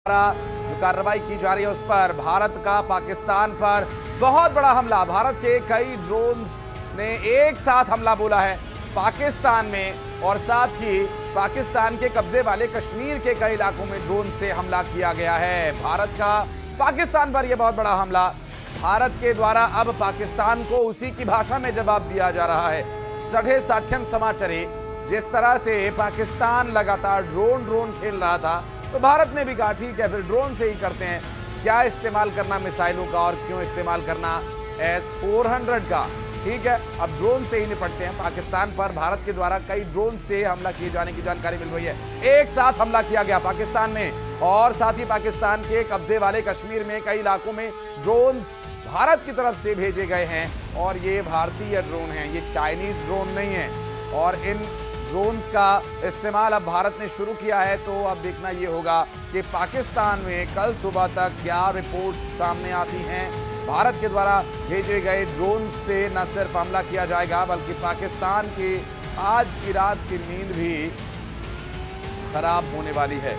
जो कार्रवाई की जा रही है उस पर भारत का पाकिस्तान पर बहुत बड़ा हमला। भारत के कई ड्रोन्स ने एक साथ हमला बोला है पाकिस्तान में, और साथ ही पाकिस्तान के कब्जे वाले कश्मीर के कई इलाकों में ड्रोन से हमला किया गया है। भारत का पाकिस्तान पर यह बहुत बड़ा हमला। भारत के द्वारा अब पाकिस्तान को उसी की भाषा में जवाब दिया जा रहा है। सढ़े साठ्यम समाचारी जिस तरह से पाकिस्तान लगातार ड्रोन खेल रहा था, तो भारत ने भी कहा ठीक है फिर ड्रोन से ही करते हैं। क्या इस्तेमाल करना मिसाइलों का और क्यों इस्तेमाल करना S-400 का, ठीक है अब ड्रोन से ही निपटते हैं। पाकिस्तान पर भारत के द्वारा कई ड्रोन से हमला किए जाने की जानकारी मिल रही है। एक साथ हमला किया गया पाकिस्तान में, और साथ ही पाकिस्तान के कब्जे वाले कश्मीर में कई इलाकों में ड्रोन्स भारत की तरफ से भेजे गए हैं। और ये भारतीय ड्रोन हैं, ये चाइनीज ड्रोन नहीं है। और इन ड्रोन्स का इस्तेमाल अब भारत ने शुरू किया है, तो अब देखना ये होगा कि पाकिस्तान में कल सुबह तक क्या रिपोर्ट सामने आती हैं। भारत के द्वारा भेजे गए ड्रोन से न सिर्फ हमला किया जाएगा, बल्कि पाकिस्तान की आज की रात की नींद भी खराब होने वाली है।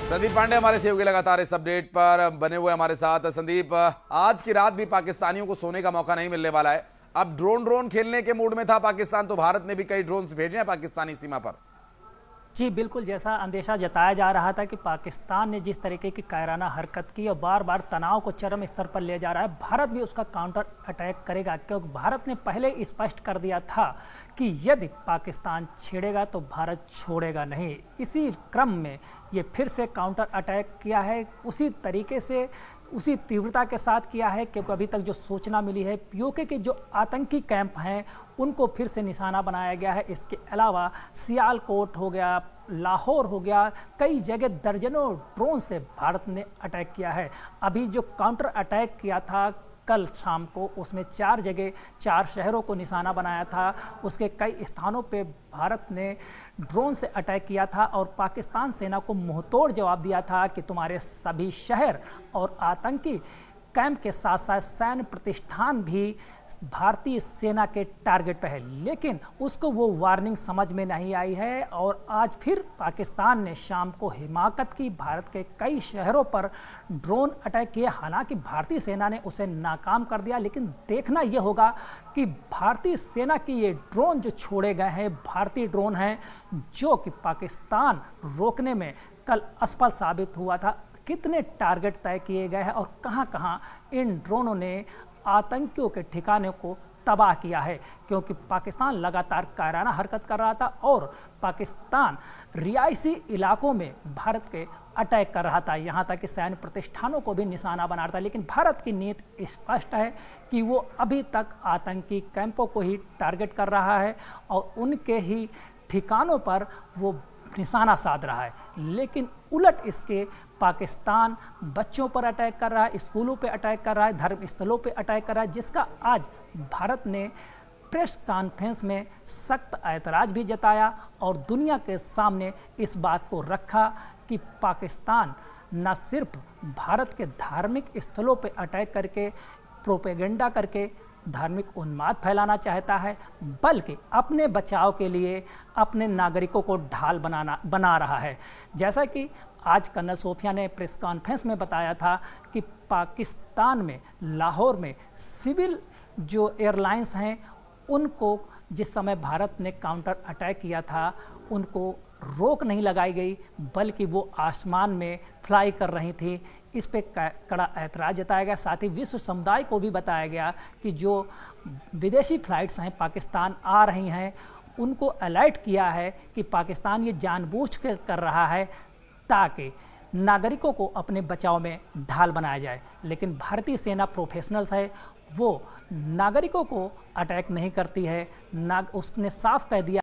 संदीप पांडे हमारे सहयोगी लगातार इस अपडेट पर बने हुए हमारे साथ। संदीप, आज की रात भी पाकिस्तानियों को सोने का मौका नहीं मिलने वाला है। अब ड्रोन खेलने के मूड में था पाकिस्तान, तो भारत ने भी कई ड्रोन्स भेजे हैं पाकिस्तानी सीमा पर। जी बिल्कुल, जैसा अंदेशा जताया जा रहा था कि पाकिस्तान ने जिस तरीके की कायराना हरकत की और बार बार तनाव को चरम स्तर पर ले जा रहा है, भारत भी उसका काउंटर अटैक करेगा। क्योंकि भारत ने पहले स्पष्ट कर दिया था कि यदि पाकिस्तान छेड़ेगा तो भारत छोड़ेगा नहीं। इसी क्रम में ये फिर से काउंटर अटैक किया है, उसी तरीके से उसी तीव्रता के साथ किया है। क्योंकि अभी तक जो सूचना मिली है, पीओके के जो आतंकी कैंप हैं उनको फिर से निशाना बनाया गया है। इसके अलावा सियालकोट हो गया, लाहौर हो गया, कई जगह दर्जनों ड्रोन से भारत ने अटैक किया है। अभी जो काउंटर अटैक किया था कल शाम को, उसमें 4 जगह 4 शहरों को निशाना बनाया था। उसके कई स्थानों पे भारत ने ड्रोन से अटैक किया था और पाकिस्तान सेना को मुंहतोड़ जवाब दिया था कि तुम्हारे सभी शहर और आतंकी कैंप के साथ साथ सैन्य प्रतिष्ठान भी भारतीय सेना के टारगेट पर है। लेकिन उसको वो वार्निंग समझ में नहीं आई है, और आज फिर पाकिस्तान ने शाम को हिमाकत की, भारत के कई शहरों पर ड्रोन अटैक किए। हालांकि भारतीय सेना ने उसे नाकाम कर दिया, लेकिन देखना यह होगा कि भारतीय सेना की ये ड्रोन जो छोड़े गए हैं भारतीय ड्रोन हैं, जो कि पाकिस्तान रोकने में कल असफल साबित हुआ था। कितने टारगेट तय किए गए हैं और कहां-कहां इन ड्रोनों ने आतंकियों के ठिकाने को तबाह किया है। क्योंकि पाकिस्तान लगातार कायराना हरकत कर रहा था और पाकिस्तान रिहायशी इलाकों में भारत के अटैक कर रहा था, यहाँ तक कि सैन्य प्रतिष्ठानों को भी निशाना बना रहा था। लेकिन भारत की नीति स्पष्ट है कि वो अभी तक आतंकी कैंपों को ही टारगेट कर रहा है और उनके ही ठिकानों पर वो निशाना साध रहा है। लेकिन उलट इसके पाकिस्तान बच्चों पर अटैक कर रहा है, स्कूलों पे अटैक कर रहा है, धर्म स्थलों पे अटैक कर रहा है, जिसका आज भारत ने प्रेस कॉन्फ्रेंस में सख्त ऐतराज भी जताया और दुनिया के सामने इस बात को रखा कि पाकिस्तान न सिर्फ भारत के धार्मिक स्थलों पे अटैक करके प्रोपेगेंडा करके धार्मिक उन्माद फैलाना चाहता है, बल्कि अपने बचाव के लिए अपने नागरिकों को ढाल बना रहा है। जैसा कि आज कर्नल सोफिया ने प्रेस कॉन्फ्रेंस में बताया था कि पाकिस्तान में लाहौर में सिविल जो एयरलाइंस हैं उनको जिस समय भारत ने काउंटर अटैक किया था उनको रोक नहीं लगाई गई, बल्कि वो आसमान में फ्लाई कर रही थी। इस पे कड़ा ऐतराज जताया गया। साथ ही विश्व समुदाय को भी बताया गया कि जो विदेशी फ्लाइट्स हैं पाकिस्तान आ रही हैं उनको अलर्ट किया है कि पाकिस्तान ये जानबूझ कर रहा है ताकि नागरिकों को अपने बचाव में ढाल बनाया जाए। लेकिन भारतीय सेना प्रोफेशनल्स है, वो नागरिकों को अटैक नहीं करती है। उसने साफ कह दिया